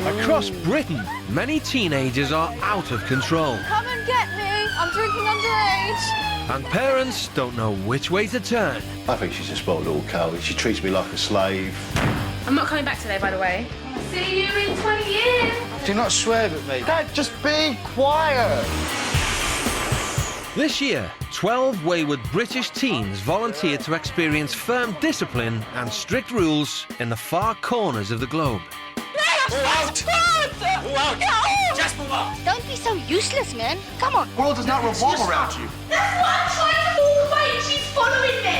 Across Britain, many teenagers are out of control. Come and get me! I'm drinking underage! And parents don't know which way to turn. I think she's a spoiled little cow. She treats me like a slave. I'm not coming back today, by the way. See you in 20 years! Do not swear at me. Dad, just be quiet! This year, 12 wayward British teens volunteered to experience firm discipline and strict rules in the far corners of the globe. Move out! Move out! No! Just move out! Don't be so useless, man. Come on. The world does not revolve around you. That's why I'm trying to move away and she's following me!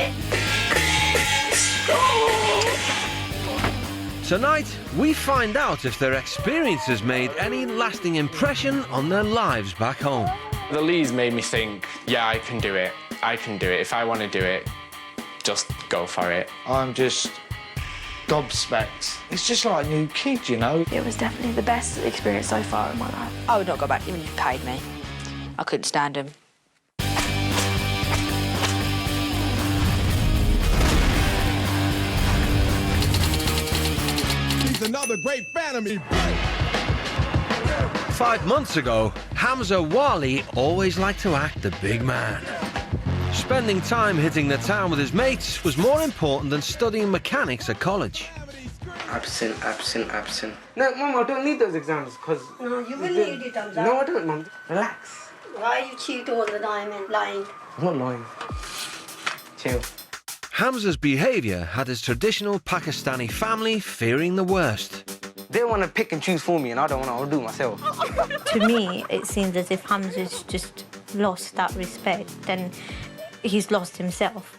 Tonight, we find out if their experiences made any lasting impression on their lives back home. The Lees made me think, yeah, I can do it. I can do it. If I want to do it, just go for it. I'm just gobsmacked. It's just like a new kid, you know? It was definitely the best experience so far in my life. I would not go back even if you paid me. I couldn't stand him. He's another great fan of me. 5 months ago, Hamzah Wali always liked to act the big man. Spending time hitting the town with his mates was more important than studying mechanics at college. Absent, absent, absent. No, Mum, I don't need those exams because... No, you will need it on that. No, I don't, Mum. Relax. Why you cheat all the time and lying? I'm not lying. Chill. Hamzah's behaviour had his traditional Pakistani family fearing the worst. They want to pick and choose for me and I don't want to, I'll do it myself. To me, it seems as if Hamzah's just lost that respect and he's lost himself.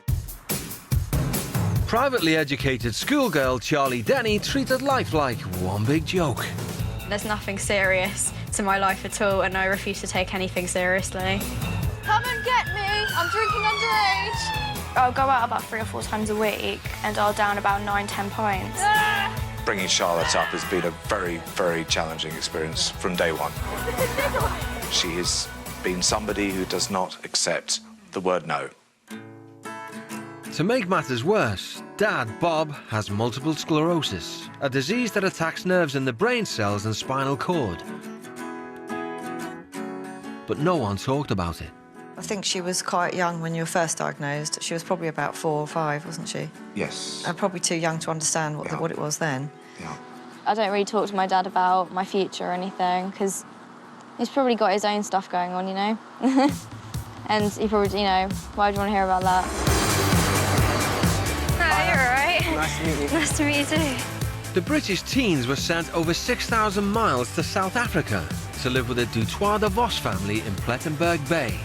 Privately educated schoolgirl Charlie Denny treated life like one big joke. There's nothing serious to my life at all and I refuse to take anything seriously. Come and get me! I'm drinking underage! I'll go out about 3 or 4 times a week and I'll down about 9-10 pints. Bringing Charlotte up has been a very, very challenging experience from day one. She has been somebody who does not accept the word no. To make matters worse, Dad, Bob, has multiple sclerosis, a disease that attacks nerves in the brain cells and spinal cord. But no one talked about it. I think she was quite young when you were first diagnosed. She was probably about 4 or 5, wasn't she? Yes. And probably too young to understand what it was then. Yeah. I don't really talk to my dad about my future or anything because he's probably got his own stuff going on, you know? And he probably, you know, why do you want to hear about that? Hi, you're all right? Nice to meet you. Nice to meet you too. The British teens were sent over 6,000 miles to South Africa to live with the Dutoit de Vos family in Plettenberg Bay.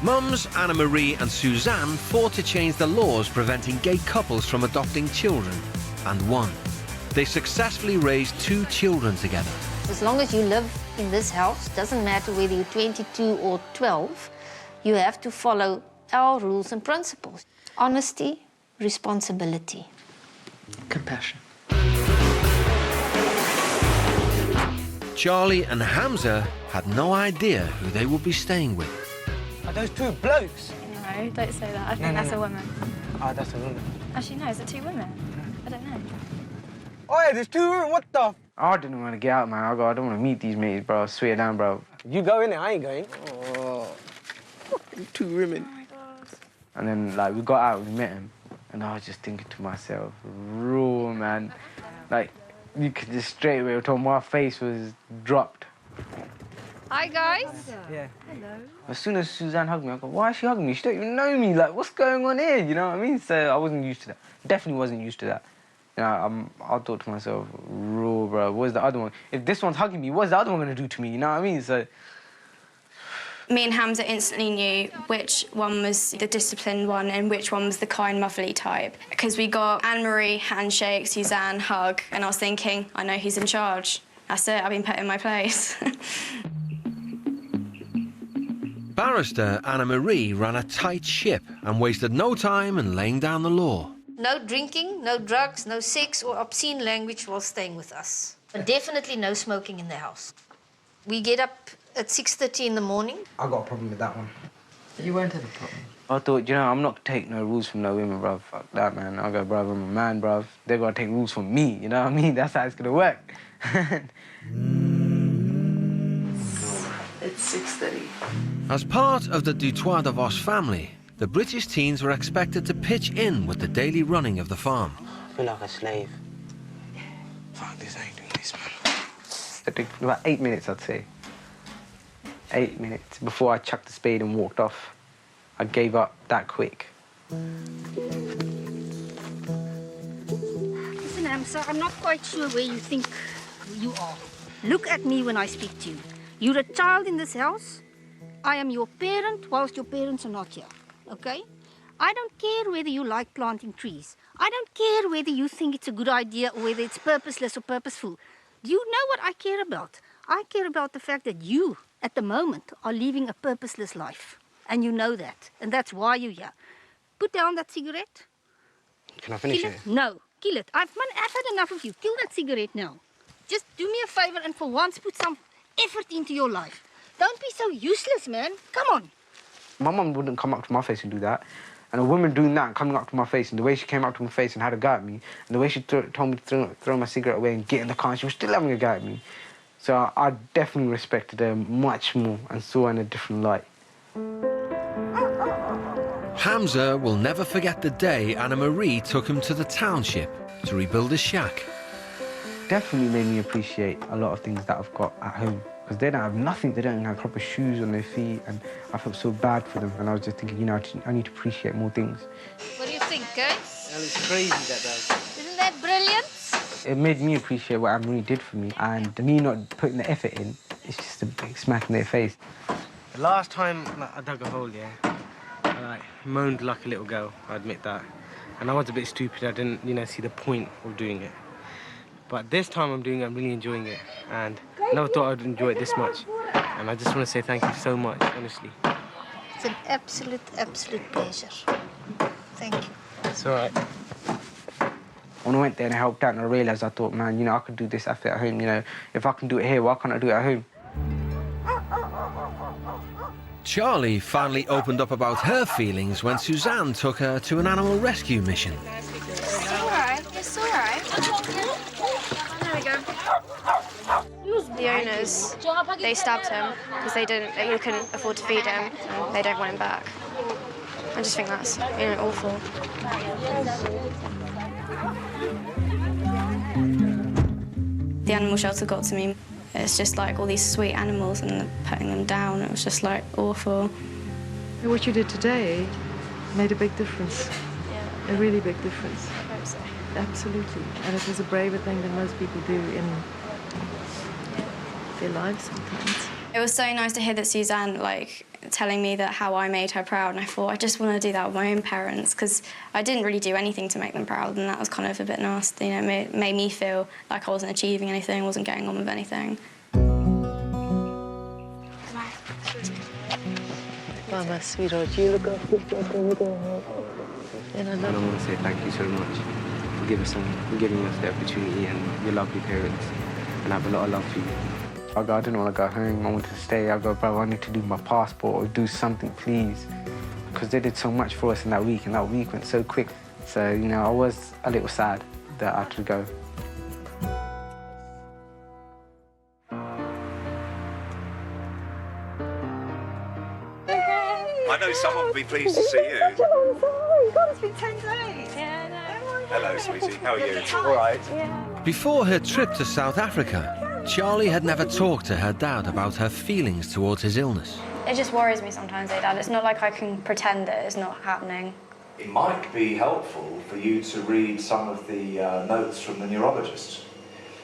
Mums Anna-Marie and Suzanne fought to change the laws preventing gay couples from adopting children, and won. They successfully raised 2 children together. As long as you live in this house, doesn't matter whether you're 22 or 12, you have to follow our rules and principles. Honesty, responsibility. Compassion. Charlie and Hamzah had no idea who they would be staying with. Are those 2 blokes? No, don't say that. I think that's a woman. Oh, that's a woman. Actually, no, is it 2 women? I don't know. Oh, yeah, there's 2 women, what the? I didn't want to get out, man. I don't want to meet these mates, bro. Swear down, bro. You go in there, I ain't going. Oh, 2 women. Oh, my God. And then, like, we got out, we met him, and I was just thinking to myself, raw, man. Like, you could just straight away tell my face was dropped. Hi, guys. Yeah. Hello. As soon as Suzanne hugged me, I go, why is she hugging me? She don't even know me. Like, what's going on here? You know what I mean? So I wasn't used to that. Definitely wasn't used to that. You know, I thought to myself, raw, bro, what's the other one? If this one's hugging me, what's the other one going to do to me? You know what I mean? So... Me and Hamzah instantly knew which one was the disciplined one and which one was the kind, motherly type. Because we got Anna-Marie, handshake, Suzanne, hug, and I was thinking, I know who's in charge. That's it, I've been put in my place. Barrister Anna-Marie ran a tight ship and wasted no time in laying down the law. No drinking, no drugs, no sex or obscene language while staying with us. And definitely no smoking in the house. We get up at 6:30 in the morning. I got a problem with that one. You won't have a problem. I thought, you know, I'm not taking no rules from no women, bruv. Fuck that, man. I go, bruv, I'm a man, bruv. They're gonna take rules from me, you know what I mean? That's how it's gonna work. It's 6:30. As part of the Dutoit de Vos family, the British teens were expected to pitch in with the daily running of the farm. I feel like a slave. Fuck this, I ain't doing this, man. It took about 8 minutes, I'd say. 8 minutes before I chucked the spade and walked off. I gave up that quick. Listen, Hamzah, I'm not quite sure where you think you are. Look at me when I speak to you. You're a child in this house. I am your parent whilst your parents are not here, okay? I don't care whether you like planting trees. I don't care whether you think it's a good idea or whether it's purposeless or purposeful. Do you know what I care about? I care about the fact that you, at the moment, are living a purposeless life. And you know that, and that's why you're here. Put down that cigarette. Can I finish Kill it? No, kill it. I've had enough of you. Kill that cigarette now. Just do me a favor and for once put some effort into your life. Don't be so useless, man. Come on. My mum wouldn't come up to my face and do that. And a woman doing that, coming up to my face, and the way she came up to my face and had a go at me, and the way she told me to throw my cigarette away and get in the car, and she was still having a go at me. So I definitely respected her much more and saw her in a different light. Hamzah will never forget the day Anna-Marie took him to the township to rebuild his shack. Definitely made me appreciate a lot of things that I've got at home. Because they don't have nothing, they don't have proper shoes on their feet, and I felt so bad for them. And I was just thinking, you know, I need to appreciate more things. What do you think, guys? Well, it's crazy that does. Isn't that brilliant? It made me appreciate what Anna-Marie did for me, and me not putting the effort in, it's just a big smack in their face. The last time I dug a hole, yeah, I moaned like a little girl, I admit that. And I was a bit stupid, I didn't, you know, see the point of doing it. But this time I'm really enjoying it, and I never thought I'd enjoy it this much. And I just want to say thank you so much, honestly. It's an absolute pleasure. Thank you. It's all right. When I went there and I helped out and I realised, I thought, man, you know, I could do this effort at home, you know. If I can do it here, why can't I do it at home? Charlie finally opened up about her feelings when Suzanne took her to an animal rescue mission. It's all right. It's all right. There we go. The owners, they stabbed him because they couldn't afford to feed him, and they don't want him back. I just think that's, you know, awful. The animal shelter got to me. It's just like all these sweet animals and they're putting them down. It was just like awful. What you did today made a big difference. Yeah. A really big difference. I hope so. Absolutely. And it was a braver thing than most people do in their lives sometimes. It was so nice to hear that Suzanne, like, telling me that how I made her proud, and I thought, I just want to do that with my own parents, because I didn't really do anything to make them proud, and that was kind of a bit nasty, you know, it made me feel like I wasn't achieving anything, wasn't getting on with anything. Mama, sweetheart, you look up. And I want to say thank you so much for giving us the opportunity and your lovely parents, and I have a lot of love for you. I didn't want to go home, I wanted to stay. I go, bro, I need to do my passport or do something, please. Because they did so much for us in that week, and that week went so quick. So, you know, I was a little sad that I had to go. I know someone will be pleased to see you. God, it's been 10 days. Yeah, no. Hello, sweetie. How are you? All right. Yeah. Before her trip to South Africa, Charlie had never talked to her dad about her feelings towards his illness. It just worries me sometimes, Dad. It's not like I can pretend that it's not happening. It might be helpful for you to read some of the notes from the neurologist,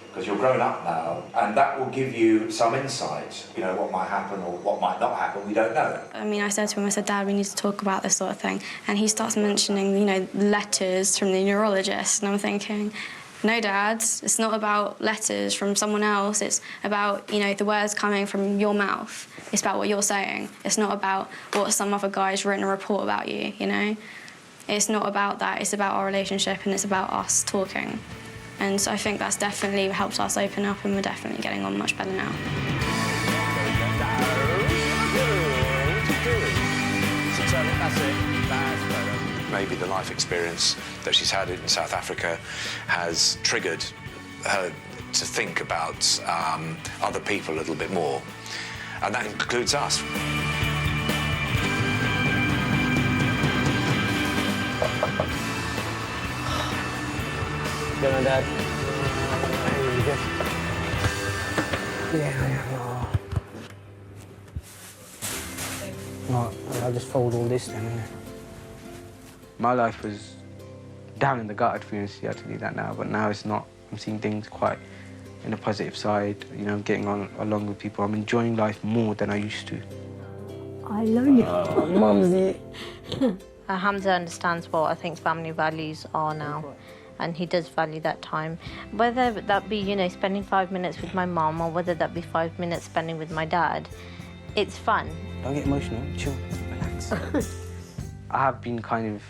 because you're grown up now, and that will give you some insight. You know, what might happen or what might not happen, we don't know. I mean, I said to him, I said, Dad, we need to talk about this sort of thing. And he starts mentioning, you know, letters from the neurologist, and I'm thinking, no, Dad, it's not about letters from someone else. It's about, you know, the words coming from your mouth. It's about what you're saying. It's not about what some other guy's written a report about you, you know? It's not about that. It's about our relationship, and it's about us talking. And so I think that's definitely helped us open up, and we're definitely getting on much better now. That's it. Maybe the life experience that she's had in South Africa has triggered her to think about other people a little bit more. And that includes us. Get on, Dad. No, I'll just fold all this then. My life was down in the gutter, to be honest. You have to do that now, but now it's not. I'm seeing things quite in a positive side, you know, getting on along with people. I'm enjoying life more than I used to. I love you. Mumsy. Hamzah understands what I think family values are now, and he does value that time. Whether that be, you know, spending 5 minutes with my mum or whether that be 5 minutes spending with my dad, it's fun. Don't get emotional, chill, relax. I have been kind of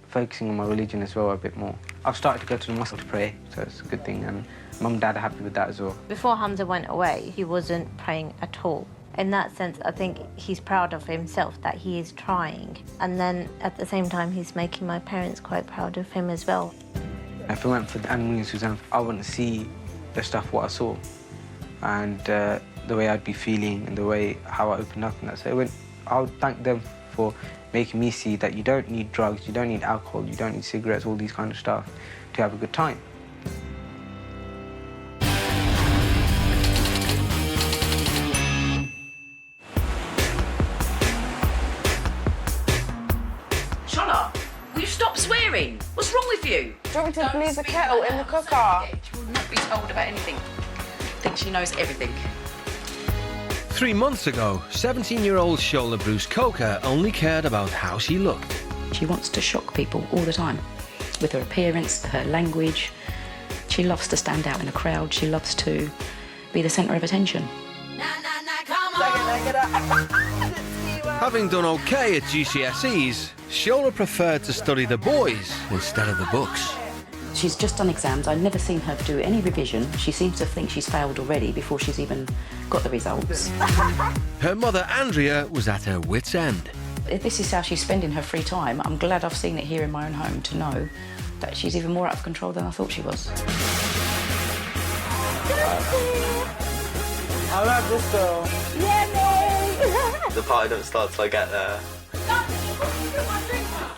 focusing on my religion as well a bit more. I've started to go to the mosque to pray, so it's a good thing, and Mum and Dad are happy with that as well. Before Hamzah went away, he wasn't praying at all. In that sense, I think he's proud of himself that he is trying. And then at the same time, he's making my parents quite proud of him as well. If I went for Anna-Marie and Suzanne, I wouldn't see the stuff what I saw, and the way I'd be feeling and the way how I opened up and that. So I would thank them for making me see that you don't need drugs, you don't need alcohol, you don't need cigarettes, all these kind of stuff to have a good time. Shola, will you stop swearing? What's wrong with you? Do you want me to leave the kettle in the cooker? She will not be told about anything. I think she knows everything. 3 months ago, 17-year-old Shola Bruce-Coker only cared about how she looked. She wants to shock people all the time, with her appearance, her language. She loves to stand out in a crowd. She loves to be the centre of attention. Having done okay at GCSEs, Shola preferred to study the boys instead of the books. She's just done exams. I've never seen her do any revision. She seems to think she's failed already before she's even got the results. Her mother, Andrea, was at her wit's end. If this is how she's spending her free time, I'm glad I've seen it here in my own home to know that she's even more out of control than I thought she was. I love this girl. Yeah, the party don't start till I get there.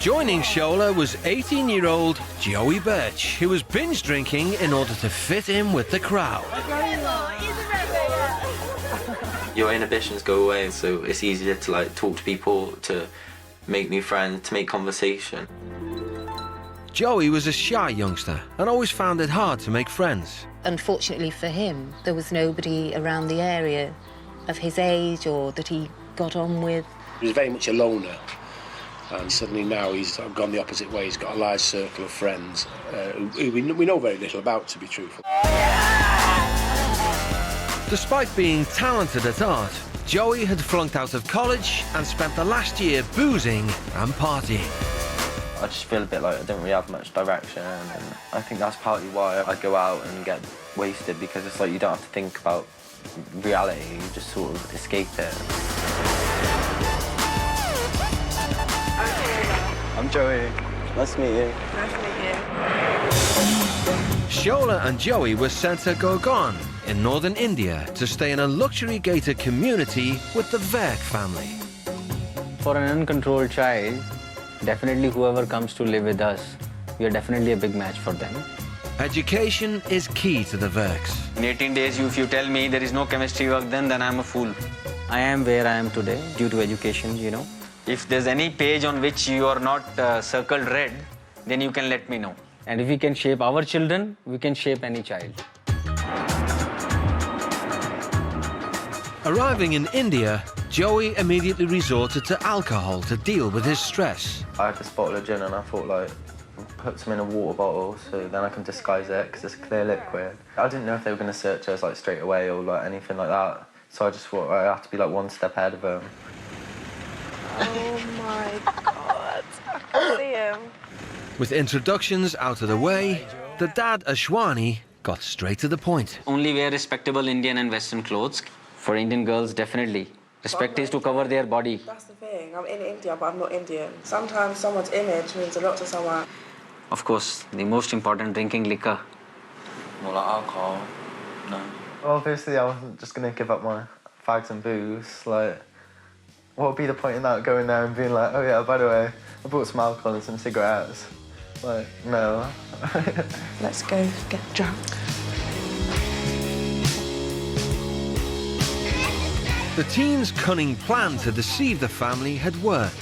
Joining Shola was 18-year-old Joiee Birch, who was binge drinking in order to fit in with the crowd. Your inhibitions go away, so it's easier to like talk to people, to make new friends, to make conversation. Joiee was a shy youngster and always found it hard to make friends. Unfortunately for him, there was nobody around the area of his age or that he got on with. He was very much a loner, and suddenly now he's gone the opposite way. He's got a large circle of friends who we know very little about, to be truthful. Despite being talented at art, Joiee had flunked out of college and spent the last year boozing and partying. I just feel a bit like I don't really have much direction, and I think that's partly why I go out and get wasted, because it's like you don't have to think about reality, you just sort of escape it. I'm Joiee. Nice to meet you. Nice to meet you. Shola and Joiee were sent to Koran in northern India to stay in a luxury gated community with the Virk family. For an uncontrolled child, definitely whoever comes to live with us, we are definitely a big match for them. Education is key to the Virks. In 18 days, if you tell me there is no chemistry work, then I'm a fool. I am where I am today due to education, you know. If there's any page on which you are not circled red, then you can let me know. And if we can shape our children, we can shape any child. Arriving in India, Joiee immediately resorted to alcohol to deal with his stress. I had this bottle of gin and I thought, like, put some in a water bottle so then I can disguise it because it's a clear liquid. I didn't know if they were going to search us like straight away or like anything like that. So I just thought I have to be like one step ahead of them. Oh my God, I can see him. With introductions out of the way, the dad, Ashwani, got straight to the point. Only wear respectable Indian and Western clothes. For Indian girls, definitely. Respect is to cover their body. That's the thing. I'm in India, but I'm not Indian. Sometimes someone's image means a lot to someone. Of course, the most important, drinking liquor. More like alcohol. No. Obviously, I wasn't just going to give up my fags and booze. Like, what would be the point in that, going there and being like, oh yeah, by the way, I bought some alcohol and some cigarettes. Like, no. Let's go get drunk. The teens' cunning plan to deceive the family had worked.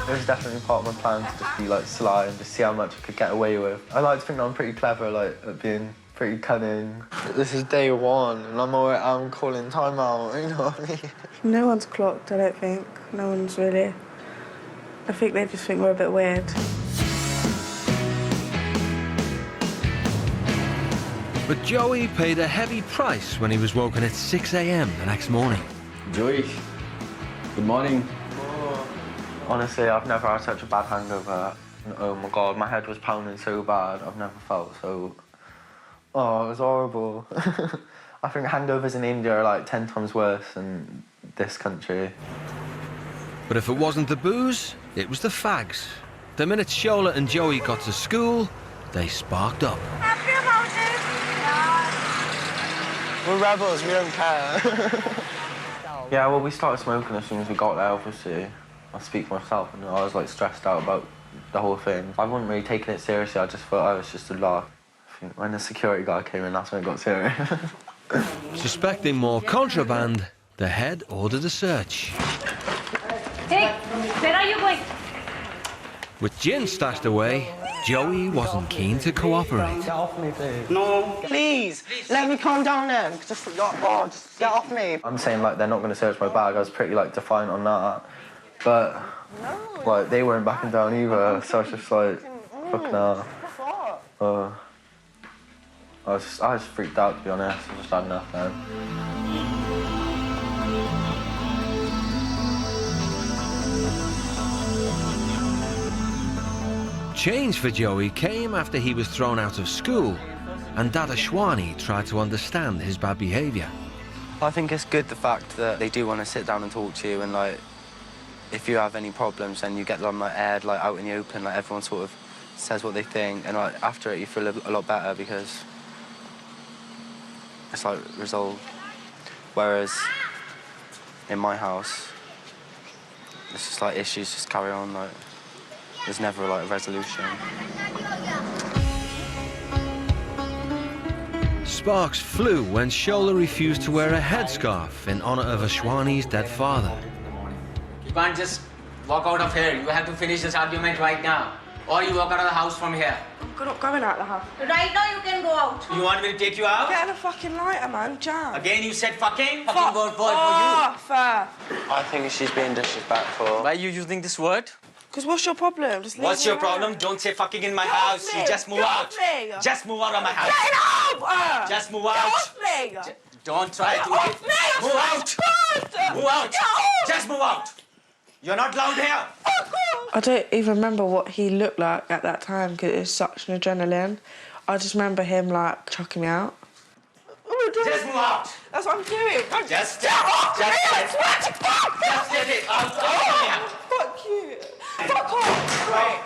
It was definitely part of my plan to just be like sly and just see how much I could get away with. I like to think that I'm pretty clever, like at being pretty cunning. This is day one and I'm calling time out, you know what I mean? No one's clocked, I don't think. No one's really. I think they just think we're a bit weird. But Joiee paid a heavy price when he was woken at 6 a.m. the next morning. Joiee, good morning. Honestly, I've never had such a bad hangover. Oh my God, my head was pounding so bad. I've never felt so... Oh, it was horrible. I think hangovers in India are like 10 times worse than this country. But if it wasn't the booze, it was the fags. The minute Shola and Joiee got to school, they sparked up. We're rebels, we don't care. Yeah, well, we started smoking as soon as we got there, obviously. I speak for myself, and I was like stressed out about the whole thing. I wasn't really taking it seriously, I just thought I was just a laugh. I think when the security guy came in, that's when it got serious. Suspecting more contraband, the head ordered a search. Hey, where are you going? With gin stashed away, Joiee wasn't keen to cooperate. Get off me, please. No, please, let me calm down then. Just get off me. I'm saying like they're not going to search my bag. I was pretty like defiant on that, but like they weren't backing down either. So I was just like, fuck nah. I was freaked out, to be honest. I just had enough then. Change for Joiee came after he was thrown out of school, and Dad Ashwani tried to understand his bad behaviour. I think it's good the fact that they do want to sit down and talk to you, and like, if you have any problems, then you get them like aired, like out in the open, like everyone sort of says what they think, and like after it you feel a lot better because it's like resolved. Whereas in my house, it's just like issues just carry on, like there's never like a resolution. Sparks flew when Shola refused to wear a headscarf in honour of Ashwani's dead father. You can't just walk out of here. You have to finish this argument right now. Or you walk out of the house from here. I'm not going out the house. Right now you can go out. You want me to take you out? Get in a fucking lighter, man. Jam. Again you said fucking? Fucking word for you. Fair. I think she's being disrespectful. Why are you using this word? Because what's your problem? Just What's your problem? Don't say fucking in my house. You just move out. Just move out of my house. Get up! Just move out. Get off me! Don't try to. Off me! Move out. Move out. Just move out. You're not allowed here. I don't even remember what he looked like at that time because it was such an adrenaline. I just remember him like chucking me out. Just move out. That's what I'm doing. Just get off me! I swear to God! Just get it out. Fuck you. Fuck off. Right.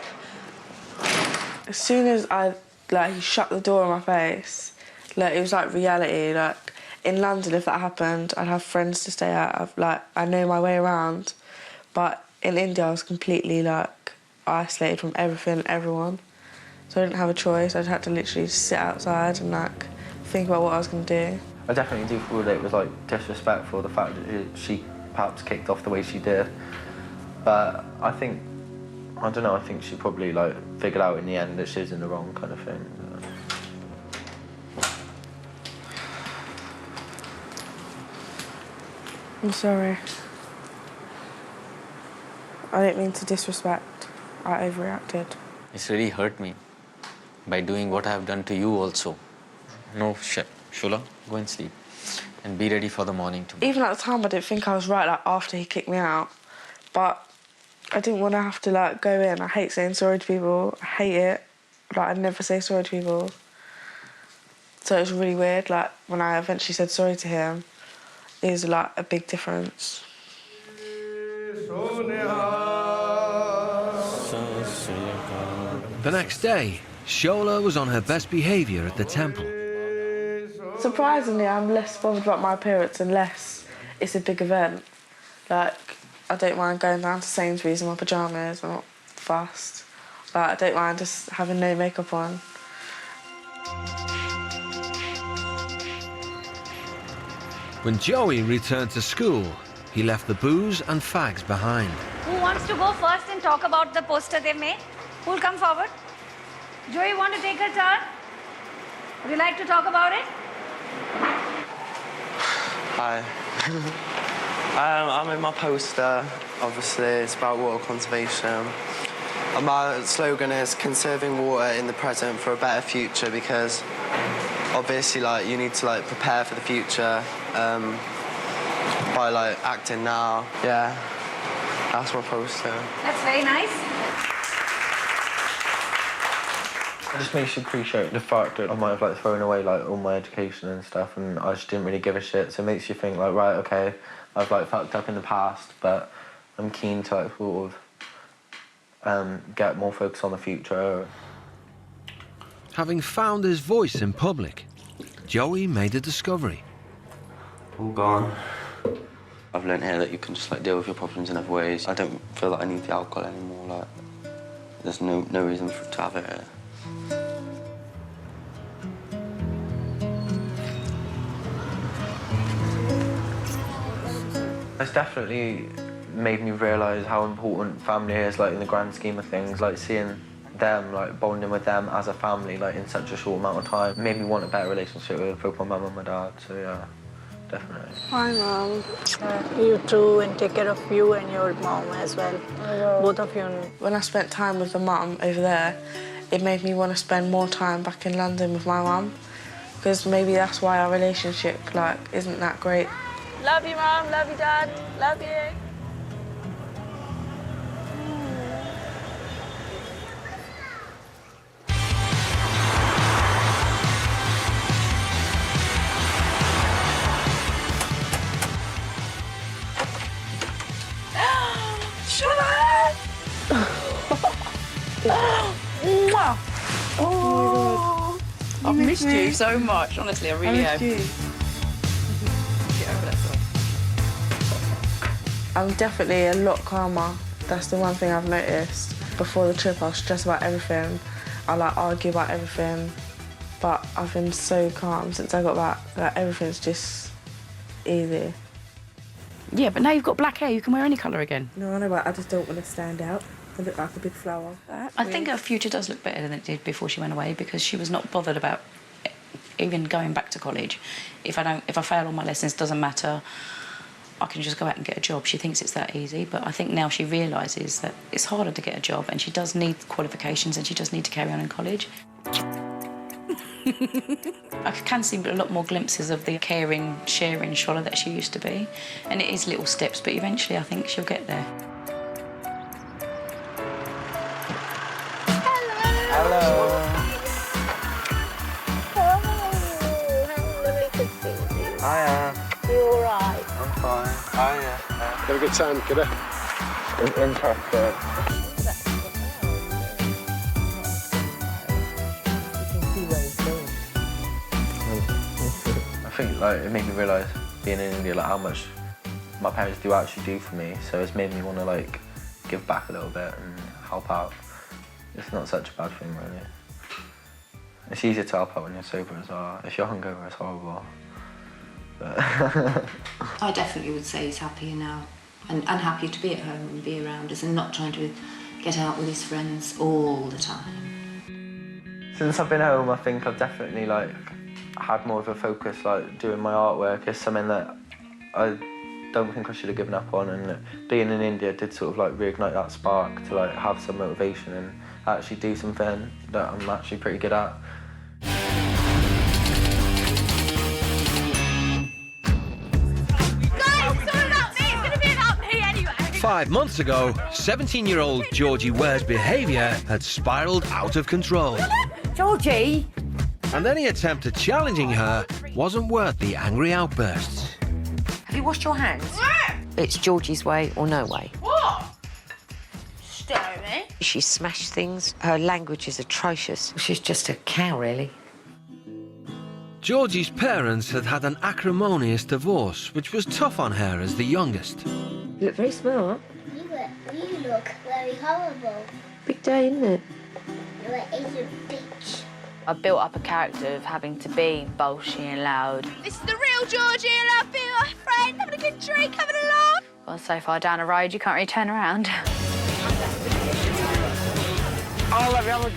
As soon as he shut the door in my face, like it was like reality. Like in London, if that happened, I'd have friends to stay at. I know my way around, but in India, I was completely like isolated from everything, everyone. So I didn't have a choice. I just had to literally just sit outside and like think about what I was going to do. I definitely do feel that it was like disrespectful, the fact that she perhaps kicked off the way she did. But I think, I don't know, I think she probably like figured out in the end that she was in the wrong kind of thing. I'm sorry. I didn't mean to disrespect. I overreacted. It's really hurt me by doing what I have done to you also. No shit. Shola, go and sleep and be ready for the morning tomorrow. Even at the time, I didn't think I was right, like, after he kicked me out. But I didn't want to have to, like, go in. I hate saying sorry to people. I hate it. Like, I'd never say sorry to people. So it was really weird, like, when I eventually said sorry to him, it was, like, a big difference. The next day, Shola was on her best behaviour at the temple. Surprisingly, I'm less bothered about my appearance unless it's a big event. Like, I don't mind going down to Sainsbury's in my pyjamas, I'm not fussed. Like, I don't mind just having no makeup on. When Joiee returned to school, he left the booze and fags behind. Who wants to go first and talk about the poster they made? Who'll come forward? Joiee, want to take her turn? Would you like to talk about it? Hi. I made my poster. Obviously, it's about water conservation. And my slogan is conserving water in the present for a better future, because obviously, like, you need to like prepare for the future by like acting now. Yeah, that's my poster. That's very nice. It just makes you appreciate the fact that I might have like thrown away like all my education and stuff, and I just didn't really give a shit. So it makes you think like, right, okay, I've like fucked up in the past, but I'm keen to like sort of get more focus on the future. Having found his voice in public, Joiee made a discovery. All gone. I've learned here that you can just like deal with your problems in other ways. I don't feel like I need the alcohol anymore. Like, there's no reason to have it here. It's definitely made me realise how important family is, like, in the grand scheme of things. Like, seeing them, like, bonding with them as a family, like, in such a short amount of time, made me want a better relationship with both my mum and my dad, so yeah, definitely. Hi, Mum. You too, and take care of you and your mom as well. Both of you. When I spent time with the mum over there, it made me want to spend more time back in London with my mum, because maybe that's why our relationship, like, isn't that great. Love you, Mom. Love you, Dad. Love you. Oh, I've missed you so much, honestly, I really have. I'm definitely a lot calmer. That's the one thing I've noticed. Before the trip, I was stressed about everything. I like argue about everything, but I've been so calm since I got back. Like, everything's just easy. Yeah, but now you've got black hair, you can wear any colour again. No, I know, but I just don't want to stand out. I look like a big flower. I think her future does look better than it did before she went away, because she was not bothered about even going back to college. If I fail all my lessons, doesn't matter. I can just go out and get a job. She thinks it's that easy, but I think now she realises that it's harder to get a job, and she does need qualifications, and she does need to carry on in college. I can see a lot more glimpses of the caring, sharing Shola that she used to be, and it is little steps, but eventually I think she'll get there. Hello. Hiya. You all right? I'm fine. Hiya. Have a good time, kiddo. Interesting. I think like it made me realise being in India like how much my parents do actually do for me. So it's made me want to like give back a little bit and help out. It's not such a bad thing really. It's easier to help out when you're sober as well. If you're hungover, it's horrible. But I definitely would say he's happier now and happier to be at home and be around us and not trying to get out with his friends all the time. since I've been home, I think I've definitely like had more of a focus. Like doing my artwork is something that I don't think I should have given up on, and being in India did sort of like reignite that spark to like have some motivation and actually do something that I'm actually pretty good at. 5 months ago, 17-year-old Joiee Bird's behaviour had spiralled out of control. Joiee! And any attempt at challenging her wasn't worth the angry outbursts. Have you washed your hands? It's Georgie's way or no way. What? Stare at me. She smashed things. Her language is atrocious. She's just a cow, really. Georgie's parents had had an acrimonious divorce, which was tough on her as the youngest. You look very smart. You look very horrible. Big day, isn't it? You are a bitch. I built up a character of having to be bolshy and loud. This is the real Georgie, and I've been my friend, having a good drink, having a laugh. Well, so far down a road, you can't really turn around.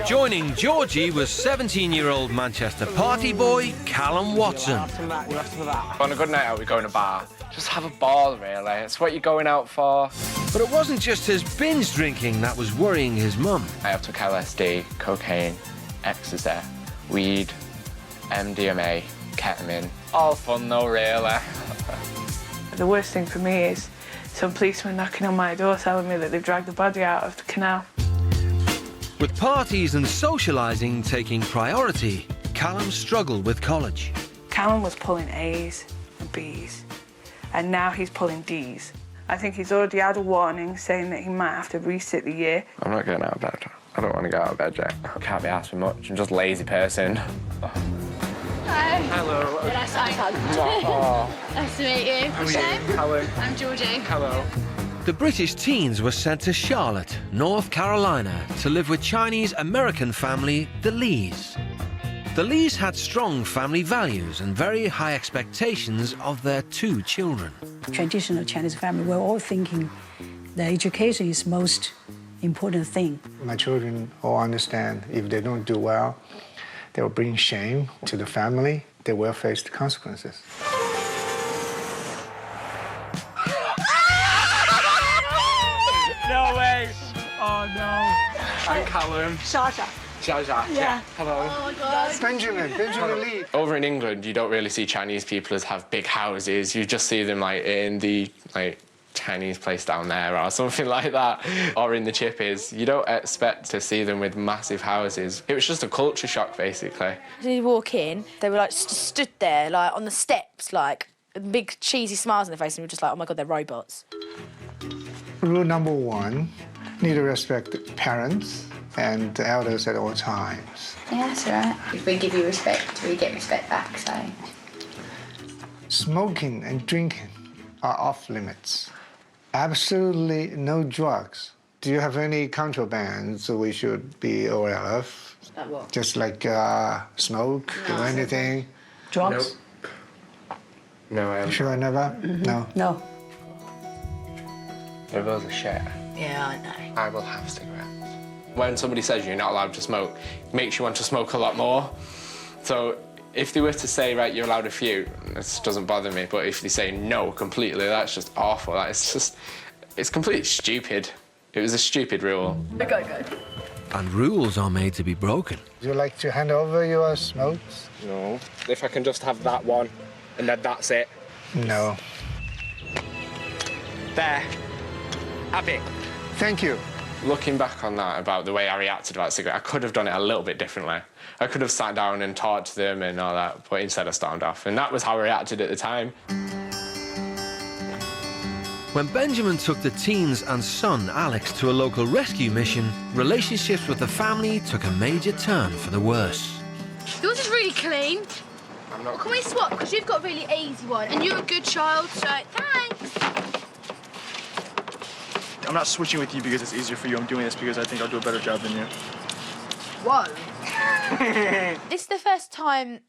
Joining Georgie was 17-year-old Manchester party boy Callum Watson. On a good night out, we go in a bar. Just have a ball, really. It's what you're going out for. But it wasn't just his binge drinking that was worrying his mum. I have took LSD, cocaine, ecstasy, weed, MDMA, ketamine. All fun though, really. The worst thing for me is some policemen knocking on my door telling me that they've dragged the body out of the canal. With parties and socialising taking priority, Callum struggled with college. Callum was pulling A's and B's, and now he's pulling D's. I think he's already had a warning saying that he might have to resit the year. I'm not getting out of bed. I don't want to get out of bed yet. I can't be asked for much. I'm just a lazy person. Hi. Hello. Nice to meet you. How are you? Hello. I'm Georgie. Hello. The British teens were sent to Charlotte, North Carolina, to live with Chinese-American family, the Lees. The Lees had strong family values and very high expectations of their 2 children. Traditional Chinese family, we're all thinking that education is most important thing. My children all understand if they don't do well, they will bring shame to the family. They will face the consequences. No way! Oh no! I'm Callum. Sasha. Jaja. Yeah. Hello. Oh my God. Benjamin Lee. Over in England, you don't really see Chinese people as have big houses. You just see them like in the Chinese place down there or something like that, or in the chippies. You don't expect to see them with massive houses. It was just a culture shock, basically. As you walk in, they were like stood there, like on the steps, like with big cheesy smiles on their face, and we were just like, oh my God, they're robots. Rule number 1, need to respect parents and the elders at all times. Yeah, that's all right. If we give you respect, we get respect back, so. Smoking and drinking are off limits. Absolutely no drugs. Do you have any contrabands we should be aware of? Like what? Just like smoke or anything? Drugs? No, I haven't. Sure, never? No. No. There was a share. Yeah, I know. I will have cigarettes. When somebody says you're not allowed to smoke, it makes you want to smoke a lot more. So if they were to say, right, you're allowed a few, this doesn't bother me, but if they say no completely, that's just awful. It's completely stupid. It was a stupid rule. Good. And rules are made to be broken. Would you like to hand over your smokes? No. If I can just have that one, and then that's it. No. There. Have it. Thank you. Looking back on that, about the way I reacted about cigarette, I could have done it a little bit differently. I could have sat down and talked to them and all that, but instead I stormed off. And that was how I reacted at the time. When Benjamin took the teens and son, Alex, to a local rescue mission, relationships with the family took a major turn for the worse. Yours is really clean. I'm not... Can we swap? Because you've got a really easy one, and you're a good child, so thanks. I'm not switching with you because it's easier for you. I'm doing this because I think I'll do a better job than you. Whoa. This is the first time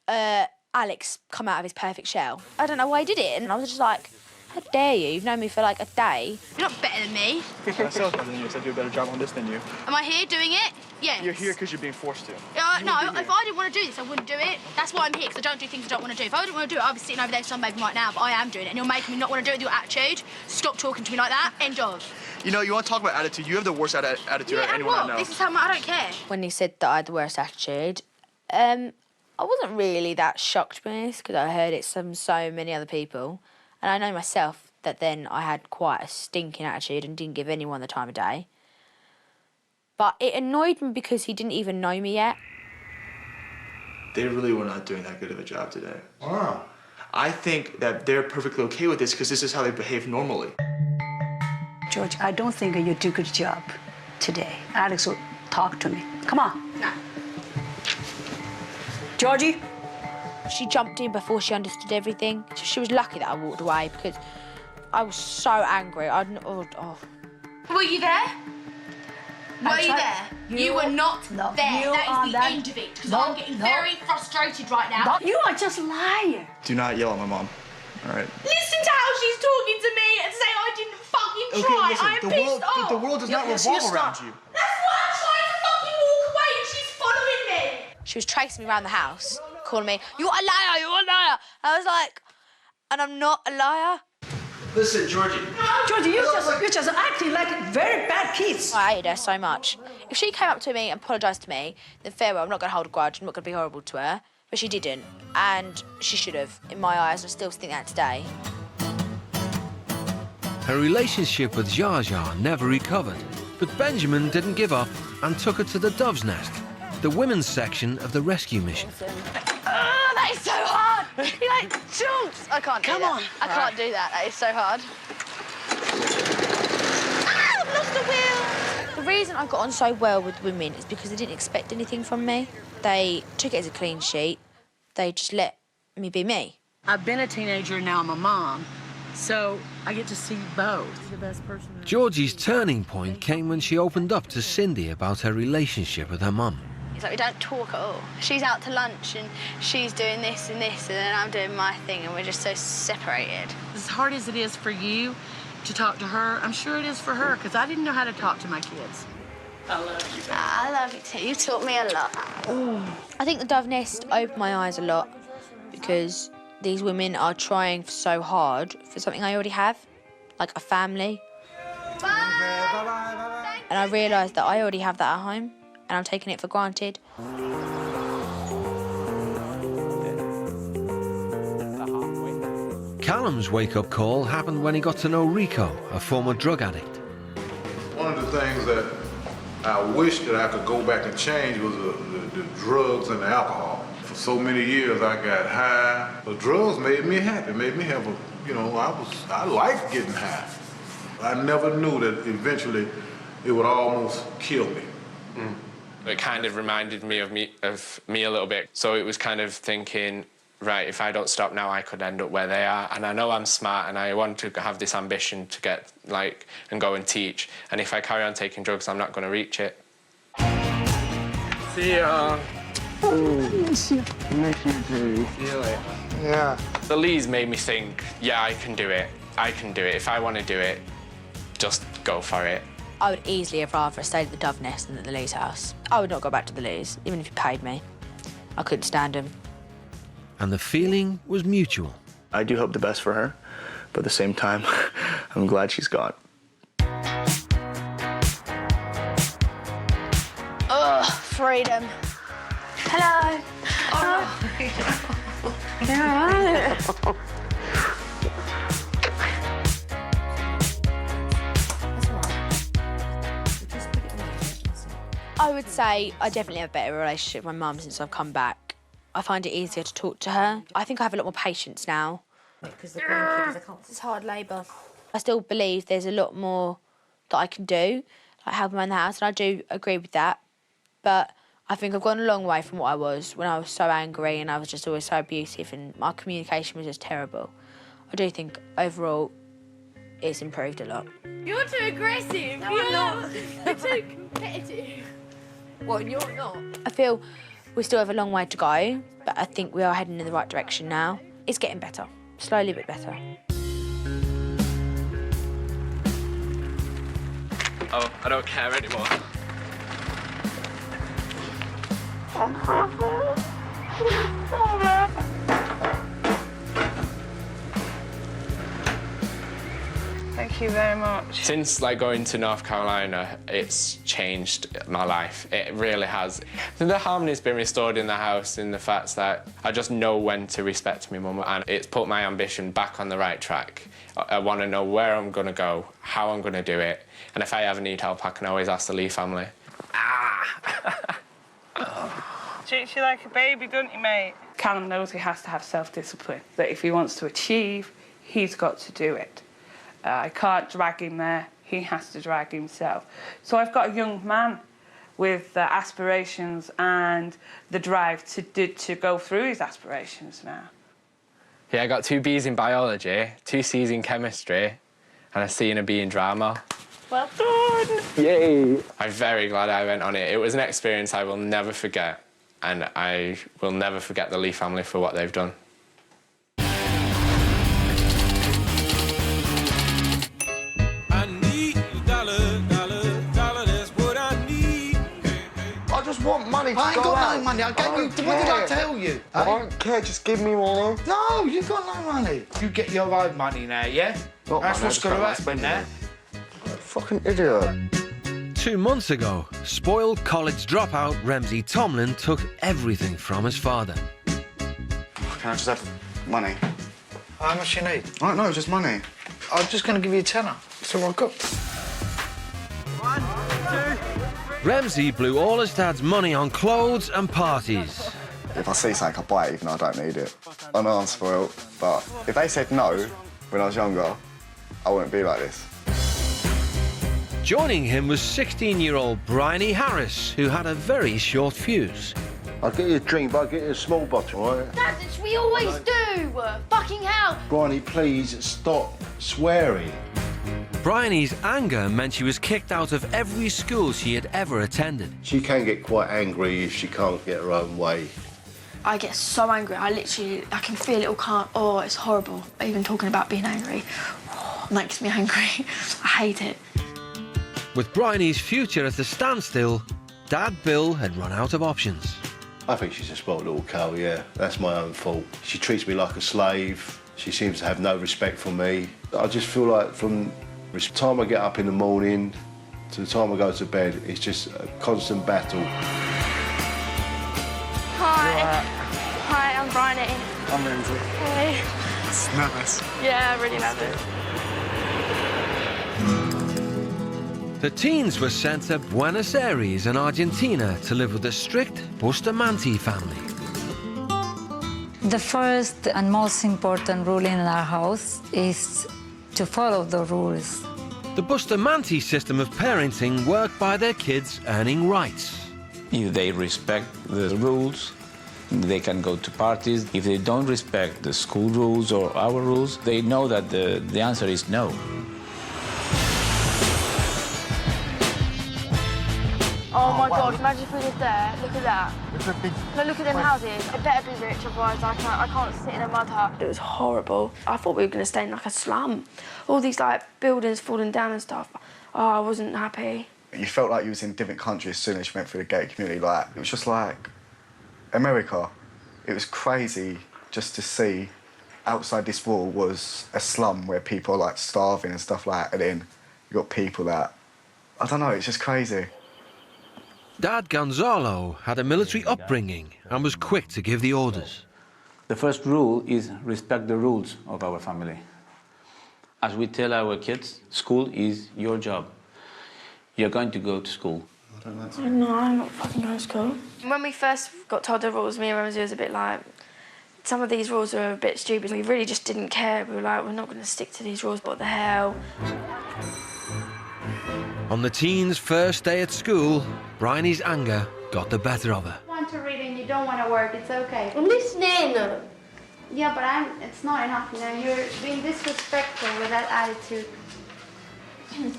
Alex come out of his perfect shell. I don't know why he did it, and I was just like, how dare you? You've known me for like a day. You're not better than me. I sound better than you, so I do a better job on this than you. Am I here doing it? Yes. You're here because you're being forced to. No, if I didn't want to do this, I wouldn't do it. That's why I'm here, because I don't do things I don't want to do. If I didn't want to do it, I'd be sitting over there sunbathing right now, but I am doing it, and you're making me not want to do it with your attitude. Stop talking to me like that. End of. You know, you want to talk about attitude? You have the worst attitude out of anyone I know. This is how I don't care. When he said that I had the worst attitude, I wasn't really that shocked by this, because I heard it from so many other people. And I know myself that then I had quite a stinking attitude and didn't give anyone the time of day. But it annoyed me because he didn't even know me yet. They really were not doing that good of a job today. Wow. I think that they're perfectly okay with this because this is how they behave normally. George, I don't think you did a good job today. Alex will talk to me. Come on. No. Georgie? She jumped in before she understood everything. She was lucky that I walked away because I was so angry. Were you there? Were you there? You were not there. That is the end of it. Because I'm getting very frustrated right now. You are just lying. Do not yell at my mom, all right? Listen to how she's talking to me and say I didn't fucking try. Listen, I am pissed off. the world does not revolve around you. That's why I'm trying to fucking walk away and she's following me. She was tracing me around the house, calling me, "You're a liar, you're a liar." I was like, and I'm not a liar. Listen, Georgie. Georgie, you're just acting like very bad kids. I hated her so much. If she came up to me and apologised to me, then farewell, I'm not going to hold a grudge, I'm not going to be horrible to her. But she didn't, and she should have, in my eyes. I still think that today. Her relationship with Zsa Zsa never recovered, but Benjamin didn't give up and took her to the Dove's Nest, the women's section of the rescue mission. That is so hard. He like jumps. I can't do that. Come on. I can't do that. That is so hard. Ah, I've lost the wheel. The reason I got on so well with women is because they didn't expect anything from me. They took it as a clean sheet. They just let me be me. I've been a teenager, now I'm a mom, so I get to see both. The best person. Georgie's turning point came when she opened up to Cindy about her relationship with her mum. It's like we don't talk at all. She's out to lunch and she's doing this and this and then I'm doing my thing and we're just so separated. As hard as it is for you to talk to her, I'm sure it is for her, because I didn't know how to talk to my kids. I love you. I love you too. You taught me a lot. I think the Dove Nest opened my eyes a lot because these women are trying so hard for something I already have, like a family. Bye. And I realised that I already have that at home and I'm taking it for granted. Callum's wake-up call happened when he got to know Rico, a former drug addict. One of the things that I wish that I could go back and change was the drugs and the alcohol. For so many years I got high. The drugs made me happy, made me have a, I liked getting high. I never knew that eventually it would almost kill me. It kind of reminded me of me a little bit. So it was kind of thinking, right, if I don't stop now, I could end up where they are. And I know I'm smart and I want to have this ambition to get, and go and teach. And if I carry on taking drugs, I'm not going to reach it. See ya. Miss you. Miss you too. See you later. Yeah. The Lees made me think, yeah, I can do it. I can do it. If I want to do it, just go for it. I would easily have rather stayed at the Dove Nest than at the Lee's house. I would not go back to the Lee's, even if you paid me. I couldn't stand him. And the feeling was mutual. I do hope the best for her, but at the same time, I'm glad she's gone. Ugh, freedom. Hello. Oh. Yeah. I would say I definitely have a better relationship with my mum since I've come back. I find it easier to talk to her. I think I have a lot more patience now. Because the grandkids, it's hard labour. I still believe there's a lot more that I can do, like helping around the house, and I do agree with that. But I think I've gone a long way from what I was when I was so angry and I was just always so abusive and my communication was just terrible. I do think overall it's improved a lot. You're too aggressive. No, I'm not. You're too competitive. Well, you're not. I feel we still have a long way to go, but I think we are heading in the right direction now. It's getting better, slowly but better. Oh, I don't care anymore. Thank you very much. Since going to North Carolina, it's changed my life. It really has. The harmony's been restored in the house in the fact that I just know when to respect my mum, and it's put my ambition back on the right track. I want to know where I'm going to go, how I'm going to do it, and if I ever need help, I can always ask the Lee family. Treats you like a baby, don't you, mate? Callum knows he has to have self-discipline, that if he wants to achieve, he's got to do it. I can't drag him there, he has to drag himself. So I've got a young man with aspirations and the drive to go through his aspirations now. Yeah, I got 2 Bs in biology, 2 Cs in chemistry, and a C and a B in drama. Well done! Yay! I'm very glad I went on it. It was an experience I will never forget, and I will never forget the Lee family for what they've done. I want money to go out. I ain't got no money. I gave you. What did I tell you? I don't care. Just give me money. No, you got no money. You get your own money now, yeah? That's what's going to happen now. Fucking idiot. 2 months ago, spoiled college dropout Ramsey Tomlin took everything from his father. Can I just have money? How much you need? I don't know, just money. I'm just going to give you a tenner. That's all I got. 1, 2... Ramsey blew all his dad's money on clothes and parties. If I see something, I buy it even though I don't need it. I know I'm spoiled, but if they said no when I was younger, I wouldn't be like this. Joining him was 16-year-old Bryony Harris, who had a very short fuse. I'll get you a drink, but I'll get you a small bottle, all right? Dad, we always do! Fucking hell! Bryony, please stop swearing. Bryony's anger meant she was kicked out of every school she had ever attended. She can get quite angry if she can't get her own way. I get so angry, I can feel it all calm. Oh, it's horrible. Even talking about being angry makes me angry. I hate it. With Bryony's future at a standstill, Dad Bill had run out of options. I think she's a spoiled little cow, yeah. That's my own fault. She treats me like a slave. She seems to have no respect for me. I just feel like from the time I get up in the morning to the time I go to bed, it's just a constant battle. Hi. Hi, I'm Bryony. I'm Ramsey. Hey. It's nervous. Yeah, really nervous. The teens were sent to Buenos Aires in Argentina to live with the strict Bustamante family. The first and most important rule in our house is to follow the rules. The Bustamante system of parenting worked by their kids earning rights. If they respect the rules, they can go to parties. If they don't respect the school rules or our rules, they know that the answer is no. Oh my God, imagine if we lived there. Look at that. No, look at them houses. It better be rich, otherwise I can't sit in a mud hut. It was horrible. I thought we were going to stay in like a slum. All these like buildings falling down and stuff. Oh, I wasn't happy. You felt like you was in a different country as soon as you went through the gay community. Like, it was just like America. It was crazy just to see outside this wall was a slum where people are like starving and stuff like that, and then you got people that, I don't know, it's just crazy. Dad Gonzalo had a military upbringing and was quick to give the orders. The first rule is respect the rules of our family. As we tell our kids, school is your job. You're going to go to school. No, I'm not fucking going to school. When we first got told the rules, me and Ramsey was a bit like, some of these rules are a bit stupid. We really just didn't care. We were like, we're not going to stick to these rules, what the hell? On the teens' first day at school, Bryony's anger got the better of her. You want to read and you don't want to work, it's okay. I'm listening. Yeah, but it's not enough, you know. You're being disrespectful with that attitude. I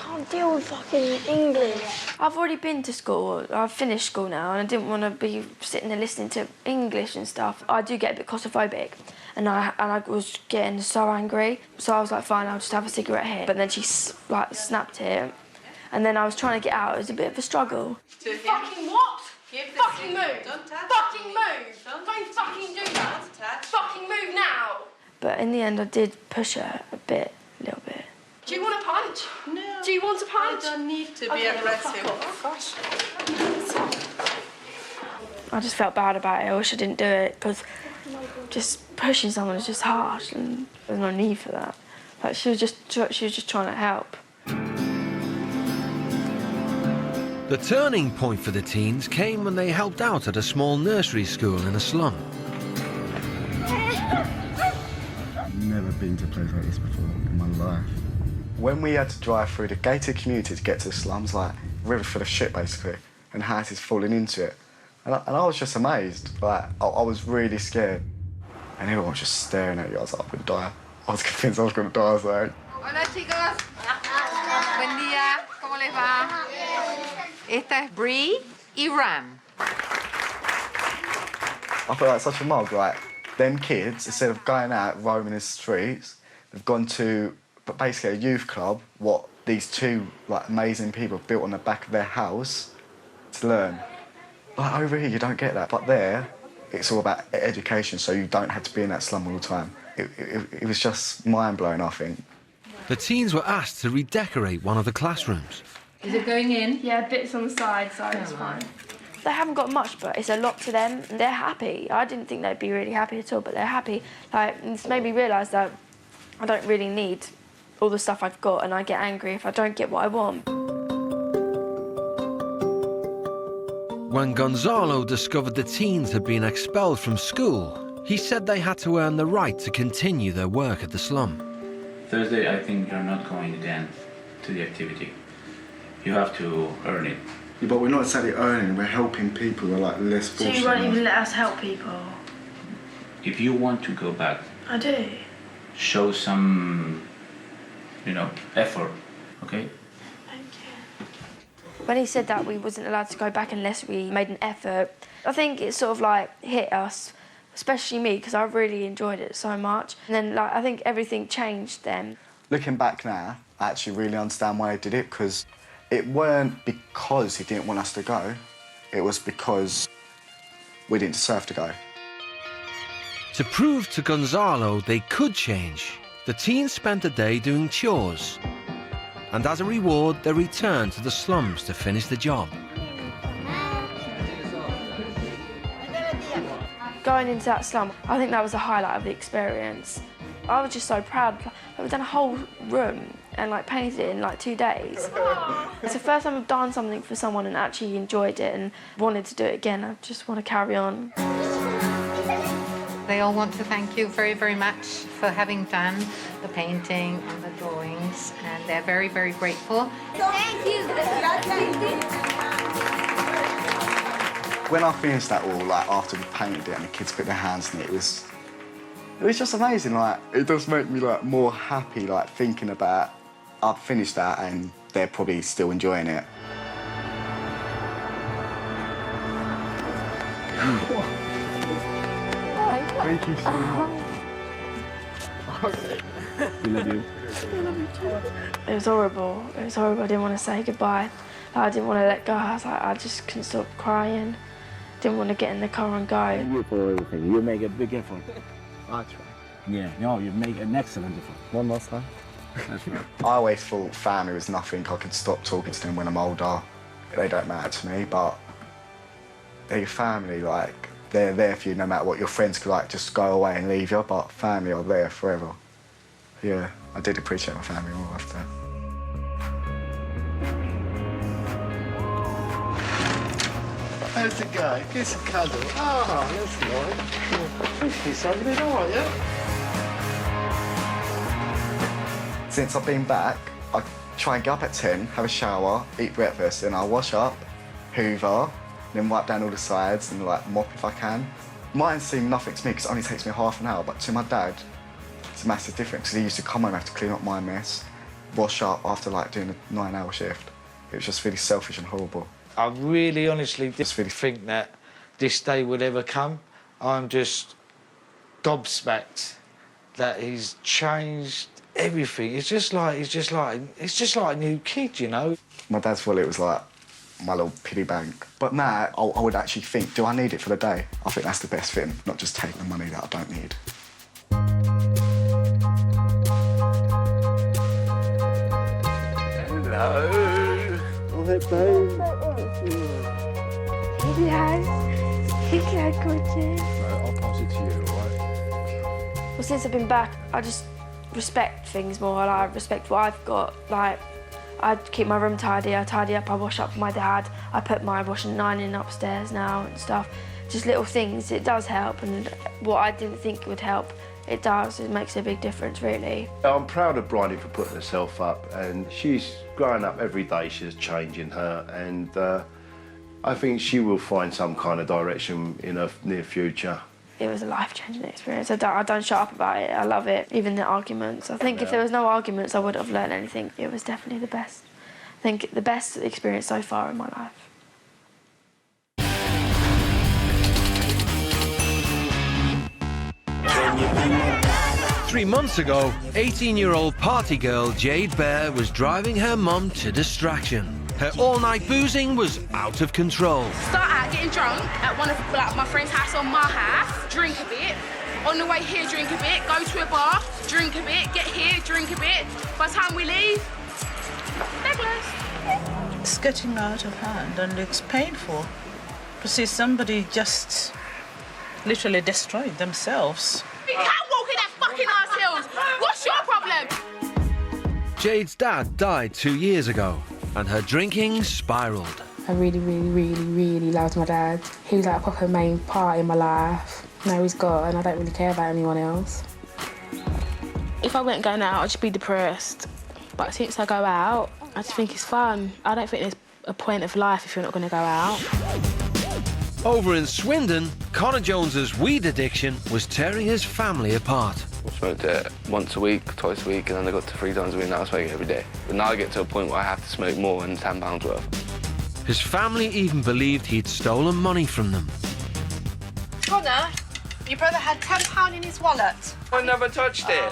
can't deal with fucking English. I've already been to school. I've finished school now, and I didn't want to be sitting there listening to English and stuff. I do get a bit claustrophobic, and I was getting so angry. So I was like, fine, I'll just have a cigarette here. But then she like snapped it, and then I was trying to get out. It was a bit of a struggle. Fucking what? Fucking move! Don't touch fucking move! Don't fucking do that! Don't touch. Fucking move now! But in the end, I did push her a little bit. Do you want a punch? No. Do you want a punch? I don't need to be aggressive. I just felt bad about it. I wish I didn't do it, because just pushing someone is just harsh, and there's no need for that. Like, she was just trying to help. The turning point for the teens came when they helped out at a small nursery school in a slum. I've never been to a place like this before in my life. When we had to drive through the gated community to get to the slums, like, a river full of shit, basically, and houses falling into it. And I was just amazed. Like, I was really scared. And everyone was just staring at you. I was like, I'm going to die. I was convinced I was going to die. I was like... Hola, chicos. Buen día. ¿Cómo les va? Esta es Bree y Ram. I feel like such a mug. Like, them kids, instead of going out roaming the streets, they've gone to basically a youth club, what these two like amazing people built on the back of their house to learn. Like, over here, you don't get that. But there, it's all about education, so you don't have to be in that slum all the time. It was just mind-blowing, I think. The teens were asked to redecorate one of the classrooms. Is it going in? Yeah, bits on the side, so it's fine. They haven't got much, but it's a lot to them. And they're happy. I didn't think they'd be really happy at all, but they're happy. Like, it's made me realise that I don't really need all the stuff I've got, and I get angry if I don't get what I want. When Gonzalo discovered the teens had been expelled from school, he said they had to earn the right to continue their work at the slum. Thursday, I think you're not going again to the activity. You have to earn it. Yeah, but we're not exactly earning, we're helping people who are like less fortunate. So you won't even let us help people? If you want to go back, I do. show some, effort, okay? When he said that we wasn't allowed to go back unless we made an effort, I think it sort of like hit us, especially me, because I really enjoyed it so much. And then like I think everything changed then. Looking back now, I actually really understand why he did it, because it weren't because he didn't want us to go, it was because we didn't deserve to go. To prove to Gonzalo they could change, the teens spent a day doing chores. And as a reward, they returned to the slums to finish the job. Going into that slum, I think that was the highlight of the experience. I was just so proud. We've done a whole room and like painted it in like 2 days. It's the first time I've done something for someone and actually enjoyed it and wanted to do it again. I just want to carry on. They all want to thank you very, very much for having done the painting and the drawings, and they're very, very grateful. Thank you. When I finished that all, like after we painted it and the kids put their hands in it, it was just amazing. Like, it does make me like more happy, like thinking about I've finished that and they're probably still enjoying it. Thank you so much. We love you. It was horrible. It was horrible. I didn't want to say goodbye. I didn't want to let go. I was like, I just couldn't stop crying. Didn't want to get in the car and go. You for everything. You make a big effort. I try. Yeah, no, you make an excellent effort. One more time. That's right. I always thought family was nothing. I could stop talking to them when I'm older. They don't matter to me, but they're your family, like, they're there for you no matter what. Your friends could like just go away and leave you, but family are there forever. Yeah, I did appreciate my family more after. How's the guy? Give us a cuddle. Oh, that's nice. He's something, all right, yeah? Since I've been back, I try and get up at 10, have a shower, eat breakfast, and I'll wash up, hoover, then wipe down all the sides and like mop if I can. Mine seem nothing to me because it only takes me half an hour, but to my dad, it's a massive difference because he used to come home and have to clean up my mess, wash up after like doing a 9-hour shift. It was just really selfish and horrible. I really honestly just really think that this day would ever come. I'm just gobsmacked that he's changed everything. It's just like a new kid, you know. My dad's wallet was like my little piggy bank. But now I would actually think, do I need it for the day? I think that's the best thing, not just taking the money that I don't need. Hello. Hey, babe. Hello, gorgeous. I'll pass it to you, all right? Well, since I've been back, I just respect things more. Like, I respect what I've got. Like, I'd keep my room tidy, I tidy up, I wash up for my dad, I put my washing line in upstairs now and stuff. Just little things, it does help, and what I didn't think would help, it does. It makes a big difference, really. I'm proud of Bridie for putting herself up, and she's growing up every day. She's changing her, and I think she will find some kind of direction in her near future. It was a life-changing experience. I don't shut up about it. I love it, even the arguments. I think if there was no arguments, I wouldn't have learned anything. It was definitely the best. I think the best experience so far in my life. 3 months ago, 18-year-old party girl Joiee Birch was driving her mum to distraction. Her all-night boozing was out of control. Start out getting drunk at one of my friend's house or my house, drink a bit. On the way here, drink a bit. Go to a bar, drink a bit. Get here, drink a bit. By the time we leave, legless. It's getting out of hand and it's painful to see somebody just literally destroyed themselves. You can't walk in that fucking arse hills. What's your problem? Jade's dad died 2 years ago, and her drinking spiralled. I really loved my dad. He was like a proper main part in my life. Now he's gone, and I don't really care about anyone else. If I weren't going out, I'd just be depressed. But since I go out, I just think it's fun. I don't think there's a point of life if you're not going to go out. Over in Swindon, Connor Jones's weed addiction was tearing his family apart. I smoked it once a week, twice a week, and then I got to 3 times a week. Now I smoke it every day. But now I get to a point where I have to smoke more than £10 worth. His family even believed he'd stolen money from them. Connor, your brother had £10 in his wallet. I never touched it.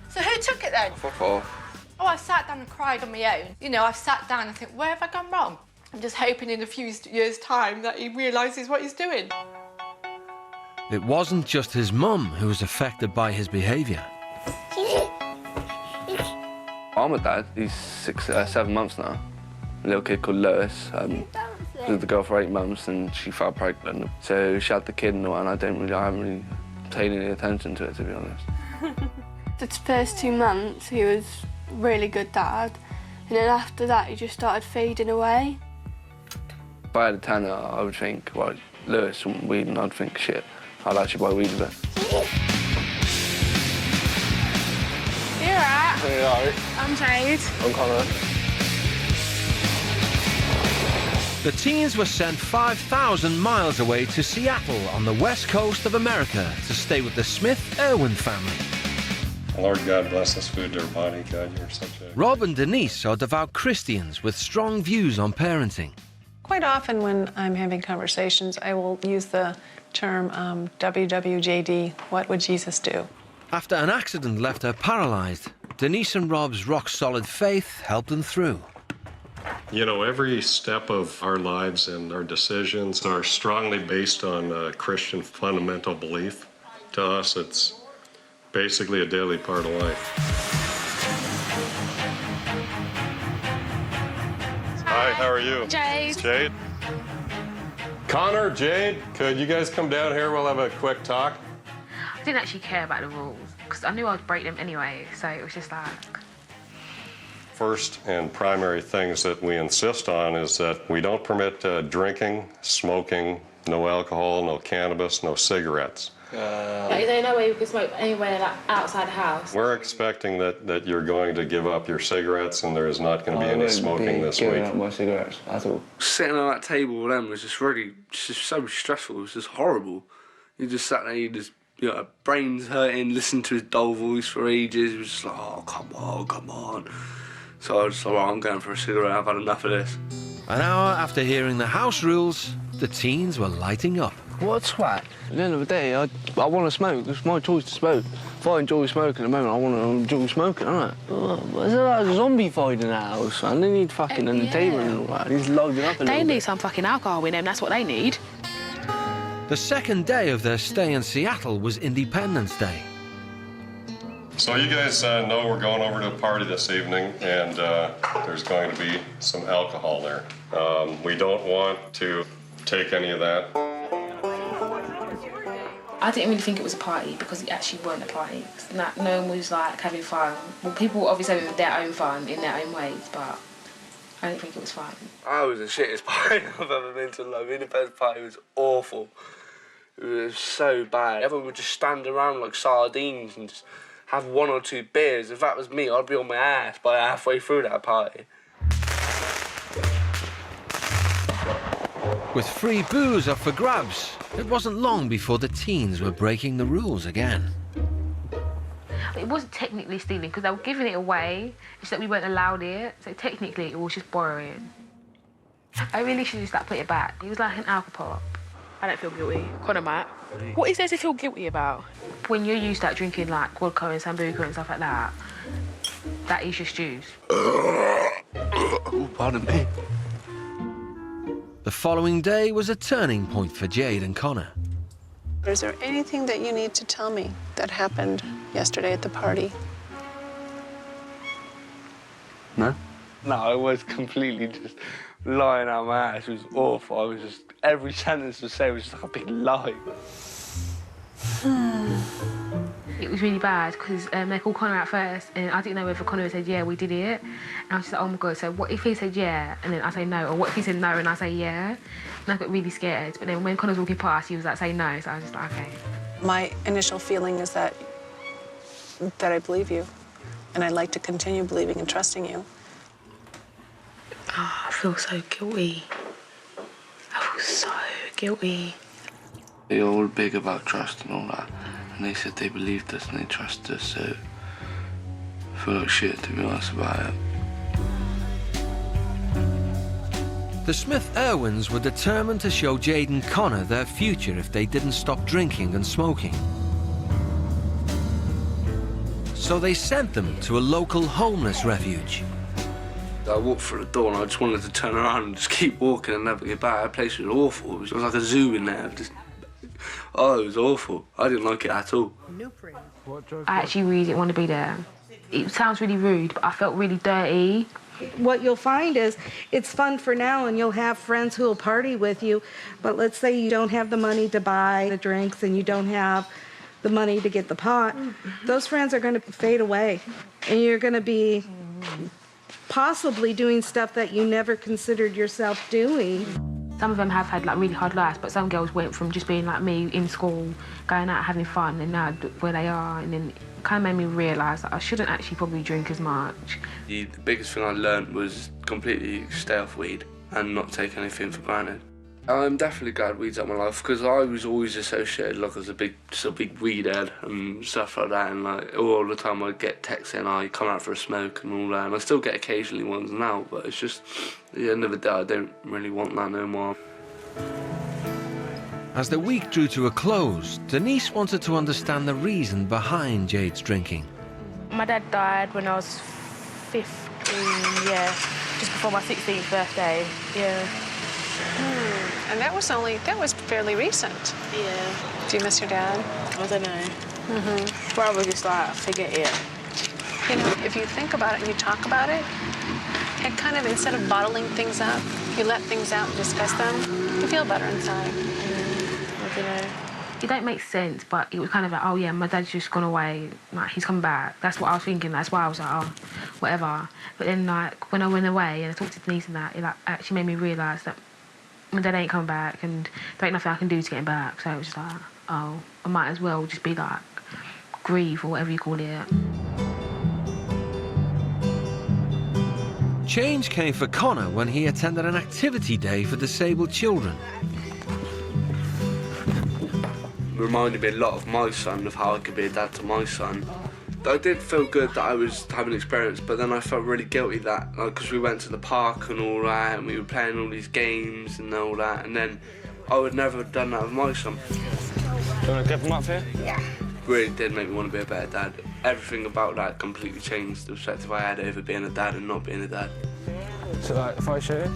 So who took it then? Fuck off. Oh, I sat down and cried on my own. You know, I've sat down and think, where have I gone wrong? I'm just hoping in a few years' time that he realises what he's doing. It wasn't just his mum who was affected by his behaviour. I'm a dad. He's 7 months now. A little kid called Lewis. Was with the girl for 8 months and she fell pregnant. So she had the kid and all, and I haven't really paid any attention to it, to be honest. The first 2 months, he was a really good dad. And then after that, he just started fading away. If I had a tenner, I would think, well, Lewis wouldn't weed, and I'd think, shit, I'd actually buy weed with it. You're right. Hey, all right. I'm Jade. I'm Connor. The teens were sent 5,000 miles away to Seattle on the west coast of America to stay with the Smith-Irwin family. Lord God bless this food to our body. God, you're such a... Rob and Denise are devout Christians with strong views on parenting. Quite often when I'm having conversations, I will use the term WWJD, what would Jesus do? After an accident left her paralysed, Denise and Rob's rock-solid faith helped them through. You know, every step of our lives and our decisions are strongly based on a Christian fundamental belief. To us, it's basically a daily part of life. Hi, how are you? Jade. Jade? Connor, Jade, could you guys come down here? We'll have a quick talk. I didn't actually care about the rules because I knew I'd break them anyway, so it was just like... First and primary things that we insist on is that we don't permit drinking, smoking, no alcohol, no cannabis, no cigarettes. Is there no way we could smoke anywhere like outside the house? We're expecting that you're going to give up your cigarettes and there is not going to be any smoking this week. I won't be giving up my cigarettes at all. Sitting on that table with them was just so stressful. It was just horrible. You just sat there, brains hurting, listened to his dull voice for ages. It was just like, oh, come on. So I was just like, well, I'm going for a cigarette. I've had enough of this. An hour after hearing the house rules, the teens were lighting up. What a twat. At the end of the day, I want to smoke. It's my choice to smoke. If I enjoy smoking at the moment, I want to enjoy smoking, don't I? There's a zombie fight in that house, man. They need fucking entertainment and all that. He's loading up a They little need bit. some fucking alcohol in them, that's what they need. The second day of their stay in Seattle was Independence Day. So you guys know we're going over to a party this evening, and there's going to be some alcohol there. We don't want to take any of that. I didn't really think it was a party because it actually weren't a party. No one was like having fun. Well, people obviously having their own fun in their own ways, but I didn't think it was fun. I was the shittest party I've ever been to. Like, the first party was awful. It was so bad. Everyone would just stand around like sardines and just have 1 or 2 beers. If that was me, I'd be on my ass by halfway through that party. With free booze up for grabs, it wasn't long before the teens were breaking the rules again. It wasn't technically stealing because they were giving it away, it's that we weren't allowed it, so technically it was just borrowing. I really should just like put it back. It was like an alcohol pop. I don't feel guilty. Connor might. What is there to feel guilty about? When you're used to like, drinking like vodka and sambuca and stuff like that, that is just juice. Oh, pardon me. The following day was a turning point for Jade and Connor. Is there anything that you need to tell me that happened yesterday at the party? No? No, I was completely just lying out my ass. It was awful. I was just, every sentence I said was just like a big lie. It was really bad because they called Connor out first and I didn't know whether Connor had said, yeah, we did it. And I was just like, oh my God, so what if he said yeah and then I say no? Or what if he said no and I say yeah? And I got really scared. But then when Connor was walking past, he was like, say no. So I was just like, okay. My initial feeling is that I believe you, and I'd like to continue believing and trusting you. Oh, I feel so guilty. I feel so guilty. They were all big about trust and all that. And they said they believed us and they trusted us, so I feel like shit, to be honest about it. The Smith-Irwins were determined to show Jade and Connor their future if they didn't stop drinking and smoking. So they sent them to a local homeless refuge. I walked through the door and I just wanted to turn around and just keep walking and never get back. That place was awful. It was like a zoo in there. Oh, it was awful. I didn't like it at all. I actually really didn't want to be there. It sounds really rude, but I felt really dirty. What you'll find is it's fun for now and you'll have friends who will party with you, but let's say you don't have the money to buy the drinks and you don't have the money to get the pot, those friends are going to fade away and you're going to be possibly doing stuff that you never considered yourself doing. Some of them have had like really hard lives, but some girls went from just being like me in school, going out having fun, and now where they are, and then it kind of made me realise that I shouldn't actually probably drink as much. The biggest thing I learned was completely stay off weed and not take anything for granted. I'm definitely glad weed's out my life because I was always associated like as a big weed head and stuff like that, and like all the time I'd get texts saying, "Oh, you come out for a smoke" and all that, and I still get occasionally ones now, but it's just at the end of the day I don't really want that no more. As the week drew to a close, Denise wanted to understand the reason behind Jade's drinking. My dad died when I was 15, yeah, just before my 16th birthday, yeah. And that was fairly recent. Yeah. Do you miss your dad? I don't know. Probably just like, forget it. You know, if you think about it and you talk about it, and kind of instead of bottling things up, you let things out and discuss them, you feel better inside. I don't know. It don't make sense, but it was kind of like, oh yeah, my dad's just gone away, like he's come back. That's what I was thinking. That's why I was like, oh, whatever. But then like when I went away and I talked to Denise and that, it like actually made me realise that my dad ain't come back and there ain't nothing I can do to get him back. So it was just like, oh, I might as well just be like, grieve or whatever you call it. Change came for Connor when he attended an activity day for disabled children. It reminded me a lot of my son, of how I could be a dad to my son. I did feel good that I was having an experience, but then I felt really guilty that, because we went to the park and all that, and we were playing all these games and all that, and then I would never have done that with my son. Do you want to get them up here? Yeah. Really did make me want to be a better dad. Everything about that completely changed the perspective I had over being a dad and not being a dad. So like, if I show you,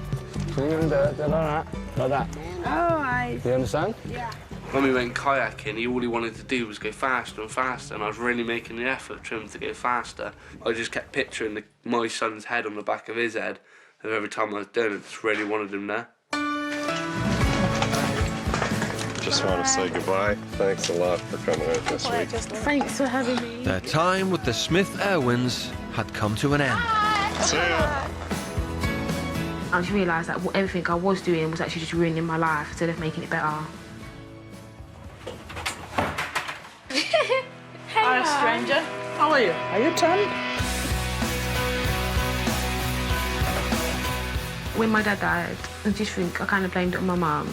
so you're gonna do it like that. Oh, I... Do you understand? Yeah. When we went kayaking, all he wanted to do was go faster and faster, and I was really making the effort for him to go faster. I just kept picturing my son's head on the back of his head, and every time I was doing it, just really wanted him there. Just want to say goodbye. Thanks a lot for coming out this week. Thanks for having me. Their time with the Smith-Irwins had come to an end. See ya. I just realised that everything I was doing was actually just ruining my life instead of making it better. Hi, stranger. How are you? Are you turned? When my dad died, I just think I kind of blamed it on my mum.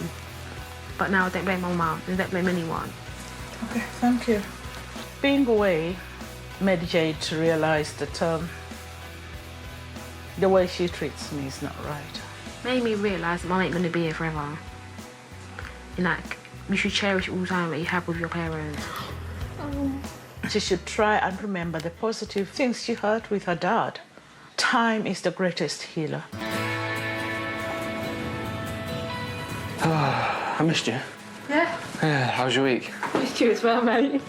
But now I don't blame my mum, I don't blame anyone. Okay, thank you. Being away made Jade to realise that the way she treats me is not right. Made me realise that mum ain't gonna be here forever. And like, you should cherish all the time that you have with your parents. She should try and remember the positive things she had with her dad. Time is the greatest healer. I missed you. Yeah. Yeah, how was your week? Missed you as well, mate.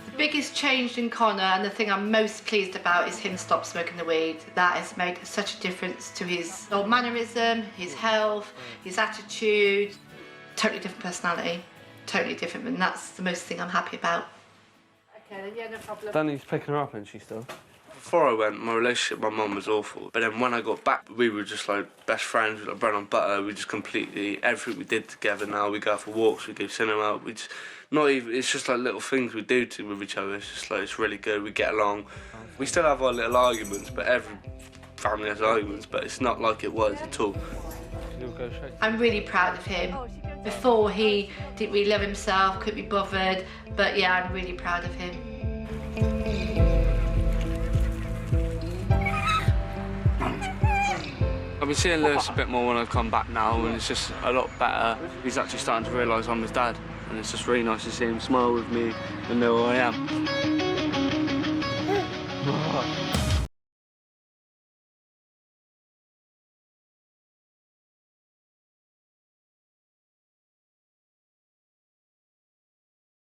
The biggest change in Connor, and the thing I'm most pleased about, is him stop smoking the weed. That has made such a difference to his old mannerism, his health, his attitude. Totally different personality, totally different, and that's the most thing I'm happy about. Okay, then, yeah, no problem. Danny's picking her up, and she still. Before I went, my relationship with my mum was awful. But then when I got back, we were just like best friends, we like bread and butter. We just completely, everything we did together now, we go out for walks, we go cinema, we just, not even, it's just like little things we do with each other. It's just like, it's really good, we get along. We still have our little arguments, but every family has arguments, but it's not like it was at all. I'm really proud of him. Before, he didn't really love himself, couldn't be bothered, but yeah, I'm really proud of him. I've been seeing Lewis a bit more when I've come back now, and it's just a lot better. He's actually starting to realise I'm his dad, and it's just really nice to see him smile with me and know who I am.